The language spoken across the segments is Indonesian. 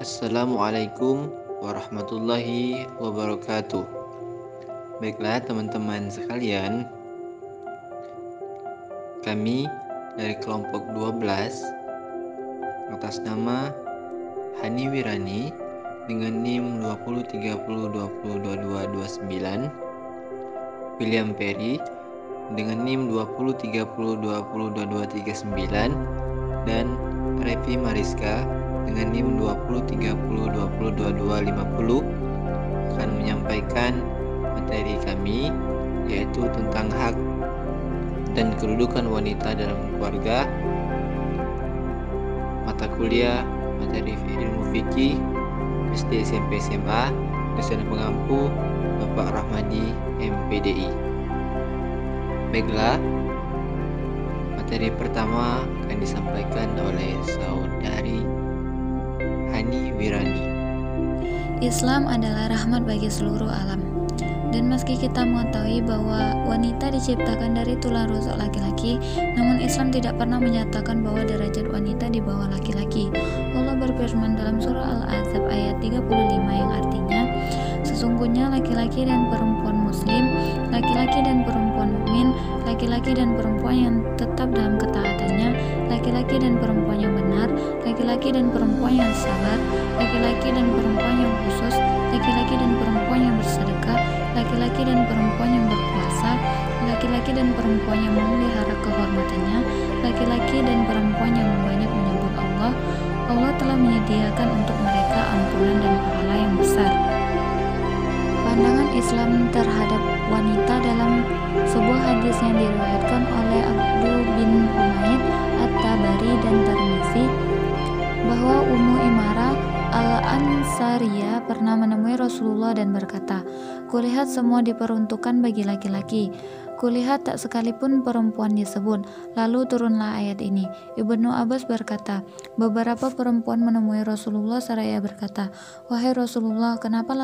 Assalamualaikum warahmatullahi wabarakatuh. Baiklah teman-teman sekalian, kami dari kelompok 12 atas nama Hani Wirani dengan NIM 2030202229, William Perry dengan NIM 2030202239, dan Revi Mariska dengan NIM 2030202250 akan menyampaikan materi kami, yaitu tentang hak dan kedudukan wanita dalam keluarga, mata kuliah materi ilmu fikih SD SMP SMA, dosen pengampu Bapak Rahmadi MPDI. Baiklah, materi pertama akan disampaikan oleh saudari Hani Wirani. Islam adalah rahmat bagi seluruh alam. Dan meski kita mengetahui bahwa wanita diciptakan dari tulang rusuk laki-laki, namun Islam tidak pernah menyatakan bahwa derajat wanita di bawah laki-laki. Allah berfirman dalam surah Al-Ahzab ayat 35 yang artinya, sesungguhnya laki-laki dan perempuan muslim, laki-laki dan perempuan mukmin, laki-laki dan perempuan yang tetap dalam ketaatannya, laki-laki dan perempuan yang benar, laki-laki dan perempuan yang sabar, laki-laki dan perempuan yang khusus, laki-laki dan perempuan yang bersedekah, laki-laki dan perempuan yang berpuasa, laki-laki dan perempuan yang memelihara kehormatannya, laki-laki dan perempuan yang banyak menyebut Allah. Allah telah menyediakan untuk mereka ampunan dan pahala yang besar. Pandangan Islam terhadap wanita dalam sebuah hadis yang diriwayatkan oleh Abdul bin Humaid At-Tabari dan Tirmizi bahwa Ummu Imarah Al-Ansariyah pernah menemui Rasulullah dan berkata, "Kulihat semua diperuntukkan bagi laki-laki. Kulihat tak sekalipun perempuan disebut." Lalu turunlah ayat ini. Ibnu Abbas berkata, beberapa perempuan menemui Rasulullah seraya berkata, "Wahai Rasulullah, kenapa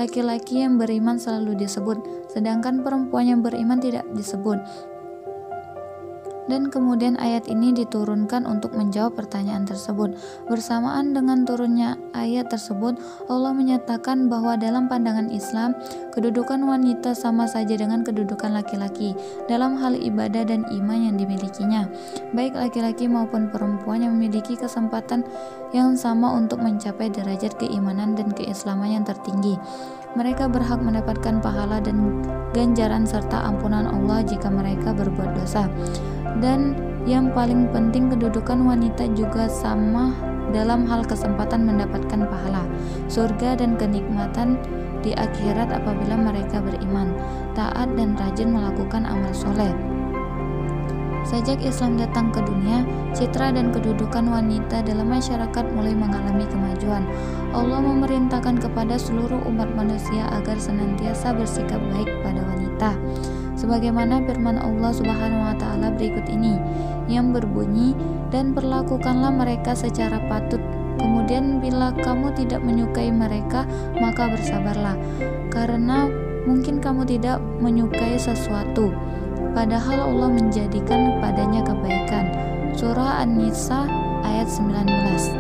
laki-laki yang beriman selalu disebut, sedangkan perempuan yang beriman tidak disebut?" Dan kemudian ayat ini diturunkan untuk menjawab pertanyaan tersebut. Bersamaan dengan turunnya ayat tersebut, Allah menyatakan bahwa dalam pandangan Islam, kedudukan wanita sama saja dengan kedudukan laki-laki dalam hal ibadah dan iman yang dimilikinya. Baik laki-laki maupun perempuan yang memiliki kesempatan yang sama untuk mencapai derajat keimanan dan keislaman yang tertinggi. Mereka berhak mendapatkan pahala dan ganjaran serta ampunan Allah jika mereka berbuat dosa. Dan yang paling penting, kedudukan wanita juga sama dalam hal kesempatan mendapatkan pahala, surga dan kenikmatan di akhirat apabila mereka beriman, taat dan rajin melakukan amal soleh. Sejak Islam datang ke dunia, citra dan kedudukan wanita dalam masyarakat mulai mengalami kemajuan. Allah memerintahkan kepada seluruh umat manusia agar senantiasa bersikap baik pada wanita. Sebagaimana firman Allah Subhanahu wa taala berikut ini yang berbunyi, "Dan perlakukanlah mereka secara patut. Kemudian bila kamu tidak menyukai mereka, maka bersabarlah, karena mungkin kamu tidak menyukai sesuatu, padahal Allah menjadikan padanya kebaikan." Surah An-Nisa ayat 19.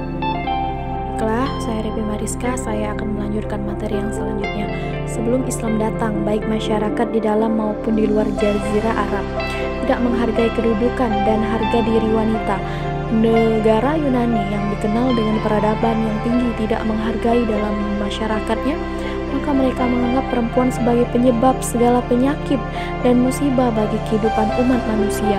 Baiklah, saya Revi Mariska, saya akan melanjutkan materi yang selanjutnya. Sebelum Islam datang, baik masyarakat di dalam maupun di luar Jazirah Arab tidak menghargai kedudukan dan harga diri wanita. Negara Yunani yang dikenal dengan peradaban yang tinggi tidak menghargai dalam masyarakatnya, maka mereka menganggap perempuan sebagai penyebab segala penyakit dan musibah bagi kehidupan umat manusia.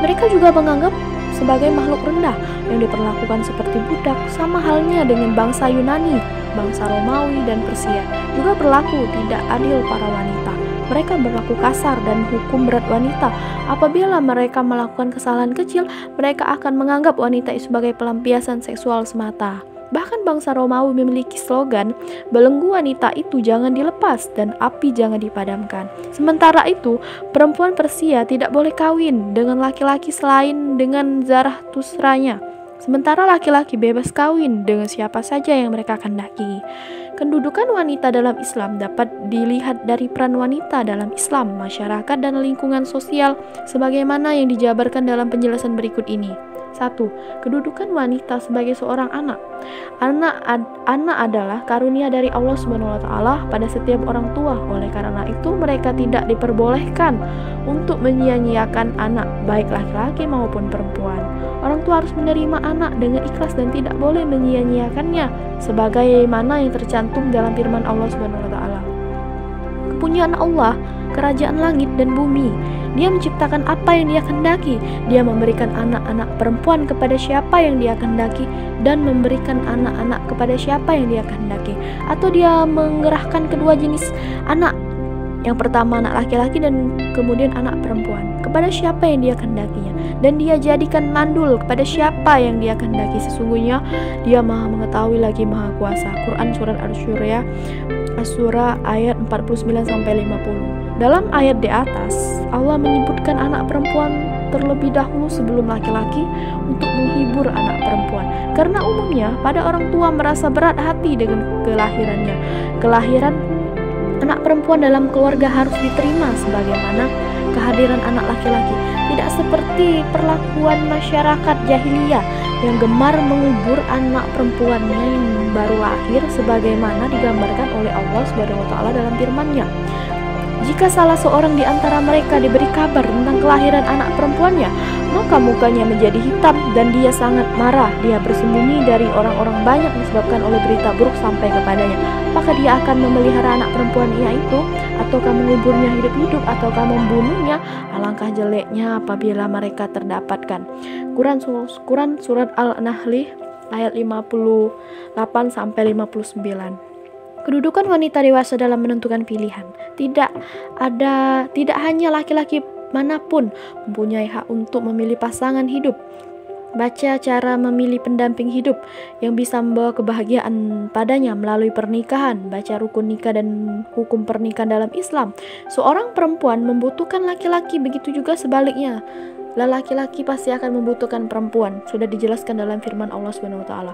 Mereka juga menganggap sebagai makhluk rendah yang diperlakukan seperti budak, sama halnya dengan bangsa Yunani, bangsa Romawi dan Persia. Juga berlaku tidak adil para wanita. Mereka berlaku kasar dan hukum berat wanita. Apabila mereka melakukan kesalahan kecil, mereka akan menganggap wanita sebagai pelampiasan seksual semata. Bahkan bangsa Romawi memiliki slogan, "Belenggu wanita itu jangan dilepas dan api jangan dipadamkan." Sementara itu, perempuan Persia tidak boleh kawin dengan laki-laki selain dengan Zarathustra-nya. Sementara laki-laki bebas kawin dengan siapa saja yang mereka kehendaki. Kedudukan wanita dalam Islam dapat dilihat dari peran wanita dalam Islam, masyarakat, dan lingkungan sosial sebagaimana yang dijabarkan dalam penjelasan berikut ini. 1. Kedudukan wanita sebagai seorang anak. Anak adalah karunia dari Allah Subhanahu wa taala pada setiap orang tua. Oleh karena itu mereka tidak diperbolehkan untuk menyia-nyiakan anak, baik laki-laki maupun perempuan. Orang tua harus menerima anak dengan ikhlas dan tidak boleh menyia-nyiakannya sebagaimana yang tercantum dalam firman Allah Subhanahu wa taala. Kepunyaan Allah, kerajaan langit dan bumi. Dia menciptakan apa yang Dia kehendaki. Dia memberikan anak-anak perempuan kepada siapa yang Dia kehendaki dan memberikan anak-anak kepada siapa yang Dia kehendaki. Atau Dia mengerahkan kedua jenis anak. Yang pertama anak laki-laki dan kemudian anak perempuan kepada siapa yang Dia kehendakinya. Dan Dia jadikan mandul kepada siapa yang Dia kehendaki. Sesungguhnya Dia Maha mengetahui lagi Maha kuasa. Quran surat Asy-Syura ayat 49-50. Dalam ayat di atas, Allah menyebutkan anak perempuan terlebih dahulu sebelum laki-laki untuk menghibur anak perempuan. Karena umumnya pada orang tua merasa berat hati dengan kelahirannya. Kelahiran anak perempuan dalam keluarga harus diterima sebagaimana kehadiran anak laki-laki. Tidak seperti perlakuan masyarakat jahiliyah yang gemar mengubur anak perempuannya yang baru lahir sebagaimana digambarkan oleh Allah Subhanahu wa taala dalam firman-Nya. Jika salah seorang di antara mereka diberi kabar tentang kelahiran anak perempuannya, maka mukanya menjadi hitam dan dia sangat marah. Dia bersembunyi dari orang-orang banyak disebabkan oleh berita buruk sampai kepadanya. Maka dia akan memelihara anak perempuannya itu, ataukah menguburnya hidup-hidup, ataukah membunuhnya. Alangkah jeleknya apabila mereka terdapatkan. Quran surat Al-Nahl ayat 58-59. Kedudukan wanita dewasa dalam menentukan pilihan. Tidak hanya laki-laki manapun mempunyai hak untuk memilih pasangan hidup. Baca cara memilih pendamping hidup yang bisa membawa kebahagiaan padanya melalui pernikahan. Baca rukun nikah dan hukum pernikahan dalam Islam. Seorang perempuan membutuhkan laki-laki, begitu juga sebaliknya. Laki-laki pasti akan membutuhkan perempuan. Sudah dijelaskan dalam firman Allah Subhanahu wa taala.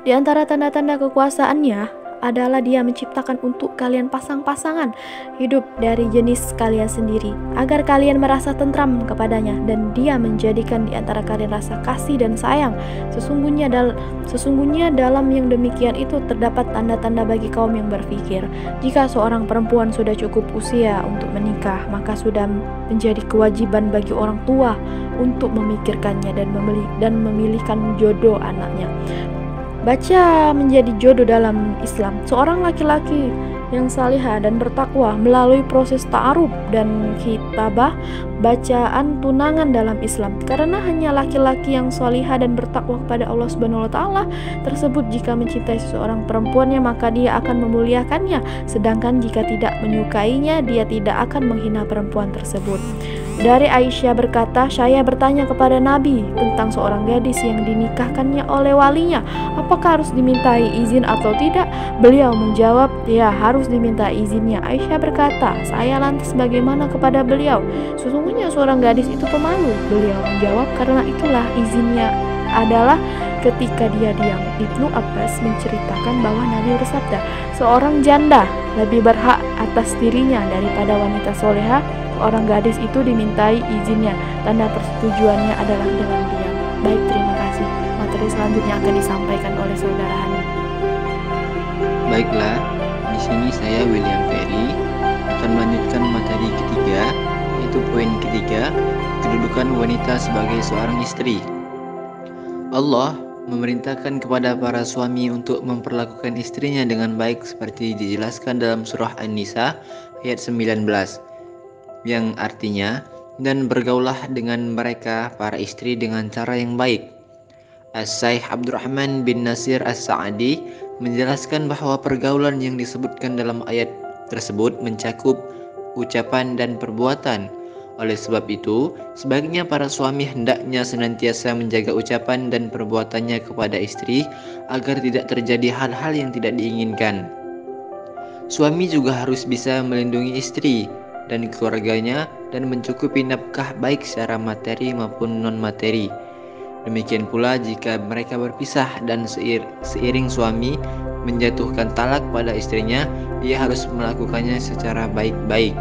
Di antara tanda-tanda kekuasaannya adalah Dia menciptakan untuk kalian pasang-pasangan hidup dari jenis kalian sendiri, agar kalian merasa tentram kepadanya, dan Dia menjadikan di antara kalian rasa kasih dan sayang. Sesungguhnya dalam yang demikian itu terdapat tanda-tanda bagi kaum yang berpikir. Jika seorang perempuan sudah cukup usia untuk menikah, maka sudah menjadi kewajiban bagi orang tua untuk memikirkannya dan memilihkan jodoh anaknya. Baca menjadi jodoh dalam Islam. Seorang laki-laki yang salihah dan bertakwa melalui proses ta'aruf dan kitabah, bacaan tunangan dalam Islam. Karena hanya laki-laki yang salihah dan bertakwa kepada Allah Subhanahu wa taala tersebut jika mencintai seseorang perempuannya, maka dia akan memuliakannya. Sedangkan jika tidak menyukainya, dia tidak akan menghina perempuan tersebut. Dari Aisyah berkata, saya bertanya kepada Nabi tentang seorang gadis yang dinikahkannya oleh walinya, apakah harus dimintai izin atau tidak? Beliau menjawab, ya harus diminta izinnya. Aisyah berkata, saya lantas bagaimana kepada beliau? Sesungguhnya seorang gadis itu pemalu. Beliau menjawab, karena itulah izinnya adalah ketika dia diam. Ibnu Abbas menceritakan bahwa Nabi bersabda, seorang janda lebih berhak atas dirinya daripada wanita soleha. Orang gadis itu dimintai izinnya. Tanda persetujuannya adalah dengan diam. Baik, terima kasih. Materi selanjutnya akan disampaikan oleh saudara Hani. Baiklah, di sini saya William Ferry akan melanjutkan materi ketiga, yaitu poin ketiga, kedudukan wanita sebagai seorang istri. Allah memerintahkan kepada para suami untuk memperlakukan istrinya dengan baik seperti dijelaskan dalam surah An-Nisa ayat 19. Yang artinya, dan bergaulah dengan mereka para istri dengan cara yang baik. As-Syaikh Abdurrahman bin Nasir As-Sa'di menjelaskan bahwa pergaulan yang disebutkan dalam ayat tersebut mencakup ucapan dan perbuatan. Oleh sebab itu, sebaiknya para suami hendaknya senantiasa menjaga ucapan dan perbuatannya kepada istri agar tidak terjadi hal-hal yang tidak diinginkan. Suami juga harus bisa melindungi istri dan keluarganya dan mencukupi nafkah baik secara materi maupun non-materi. Demikian pula jika mereka berpisah dan seiring suami menjatuhkan talak pada istrinya, ia harus melakukannya secara baik-baik.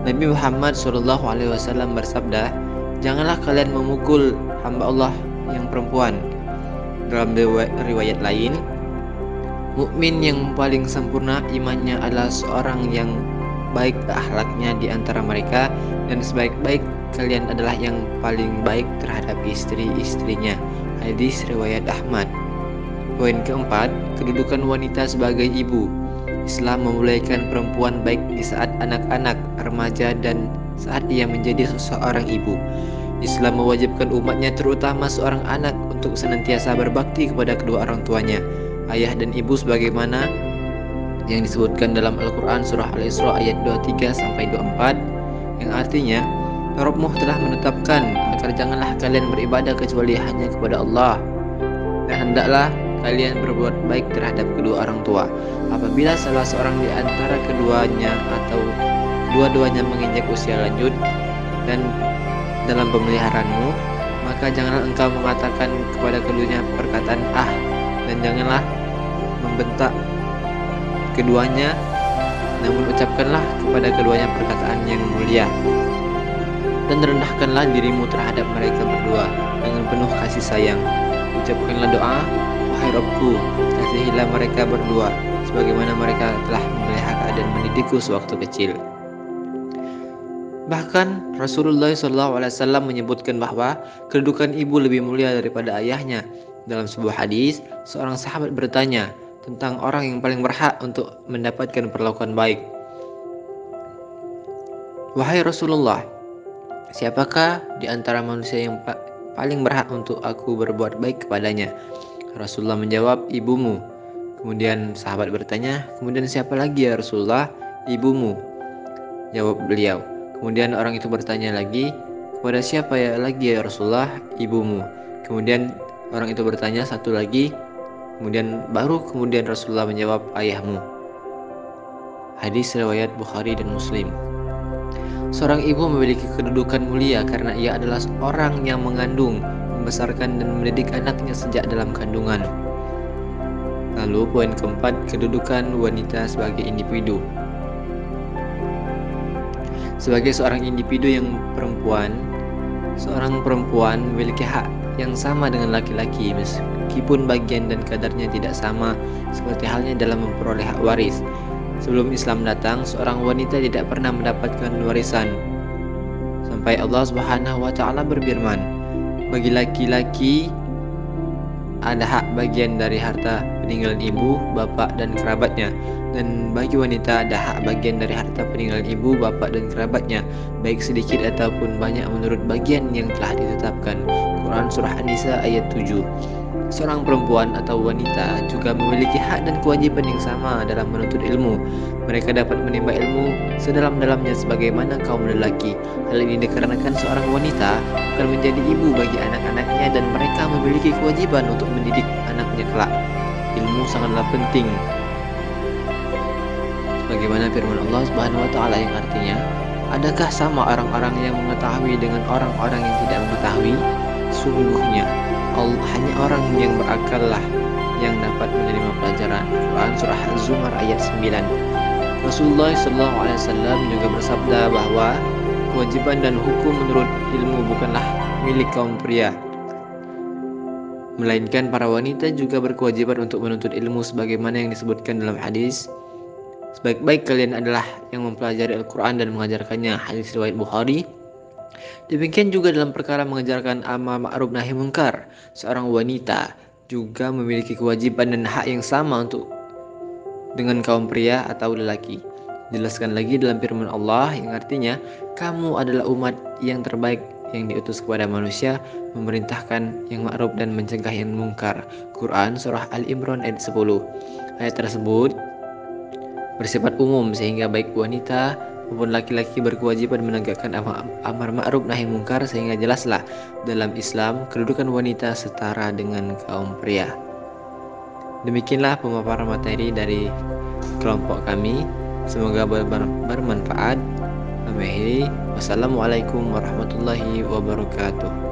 Nabi Muhammad SAW bersabda, janganlah kalian memukul hamba Allah yang perempuan. Dalam riwayat lain, mukmin yang paling sempurna imannya adalah seorang yang baik akhlaknya di antara mereka, dan sebaik-baik kalian adalah yang paling baik terhadap istri-istrinya. Hadis riwayat Ahmad. Poin keempat, kedudukan wanita sebagai ibu. Islam memuliakan perempuan baik di saat anak-anak, remaja, dan saat ia menjadi seorang ibu. Islam mewajibkan umatnya, terutama seorang anak, untuk senantiasa berbakti kepada kedua orang tuanya, ayah dan ibu, sebagaimana yang disebutkan dalam Al-Quran surah Al-Isra ayat 23-24, yang artinya, Rabbmu telah menetapkan agar janganlah kalian beribadah kecuali hanya kepada Allah, dan hendaklah kalian berbuat baik terhadap kedua orang tua. Apabila salah seorang di antara keduanya atau kedua-duanya menginjak usia lanjut dan dalam pemeliharaanmu, maka janganlah engkau mengatakan kepada keduanya perkataan dan janganlah membentak keduanya, namun ucapkanlah kepada keduanya perkataan yang mulia, dan rendahkanlah dirimu terhadap mereka berdua dengan penuh kasih sayang. Ucapkanlah doa, wahai Rabbku, kasihilah mereka berdua sebagaimana mereka telah memelihara dan mendidikku sewaktu kecil. Bahkan Rasulullah SAW menyebutkan bahwa kedudukan ibu lebih mulia daripada ayahnya. Dalam sebuah hadis, seorang sahabat bertanya tentang orang yang paling berhak untuk mendapatkan perlakuan baik. Wahai Rasulullah, siapakah di antara manusia yang paling berhak untuk aku berbuat baik kepadanya? Rasulullah menjawab, ibumu. Kemudian sahabat bertanya, kemudian siapa lagi ya Rasulullah? Ibumu, jawab beliau. Kemudian orang itu bertanya lagi, kepada siapa ya lagi ya Rasulullah? Ibumu. Kemudian orang itu bertanya satu lagi, kemudian Rasulullah menjawab, ayahmu. Hadis riwayat Bukhari dan Muslim. Seorang ibu memiliki kedudukan mulia karena ia adalah orang yang mengandung, membesarkan dan mendidik anaknya sejak dalam kandungan. Lalu poin keempat, kedudukan wanita sebagai individu. Sebagai seorang individu yang perempuan, seorang perempuan memiliki hak yang sama dengan laki-laki, meskipun bagian dan kadarnya tidak sama, seperti halnya dalam memperoleh hak waris. Sebelum Islam datang, seorang wanita tidak pernah mendapatkan warisan, sampai Allah Subhanahu wa Ta'ala berfirman, bagi laki-laki ada hak bagian dari harta peninggalan ibu, bapak, dan kerabatnya, dan bagi wanita ada hak bagian dari harta peninggalan ibu, bapak, dan kerabatnya, baik sedikit ataupun banyak menurut bagian yang telah ditetapkan. Quran Surah An-Nisa ayat 7. Seorang perempuan atau wanita juga memiliki hak dan kewajiban yang sama dalam menuntut ilmu. Mereka dapat menimba ilmu sedalam-dalamnya sebagaimana kaum lelaki. Hal ini dikarenakan seorang wanita akan menjadi ibu bagi anak-anaknya dan mereka memiliki kewajiban untuk mendidik anaknya kelak. Ilmu sangatlah penting. Sebagaimana firman Allah Subhanahu wa Ta'ala yang artinya, adakah sama orang-orang yang mengetahui dengan orang-orang yang tidak mengetahui? Sungguhnya hanya orang yang berakallah yang dapat menerima pelajaran. Quran Surah Az-Zumar ayat 9. Rasulullah SAW juga bersabda bahwa kewajiban dan hukum menurut ilmu bukanlah milik kaum pria, melainkan para wanita juga berkewajiban untuk menuntut ilmu sebagaimana yang disebutkan dalam hadis, sebaik-baik kalian adalah yang mempelajari Al-Quran dan mengajarkannya. Hadis riwayat Bukhari. Demikian juga dalam perkara mengajarkan amar ma'ruf nahi munkar, seorang wanita juga memiliki kewajiban dan hak yang sama dengan kaum pria atau lelaki. Jelaskan lagi dalam firman Allah yang artinya, kamu adalah umat yang terbaik yang diutus kepada manusia, memerintahkan yang ma'ruf dan mencegah yang munkar. Quran Surah Al-Imran ayat 10. Ayat tersebut bersifat umum sehingga baik wanita maupun laki-laki berkewajiban menegakkan amar ma'ruf nahi munkar, sehingga jelaslah dalam Islam kedudukan wanita setara dengan kaum pria. Demikianlah pemaparan materi dari kelompok kami, semoga bermanfaat. Wassalamualaikum warahmatullahi wabarakatuh.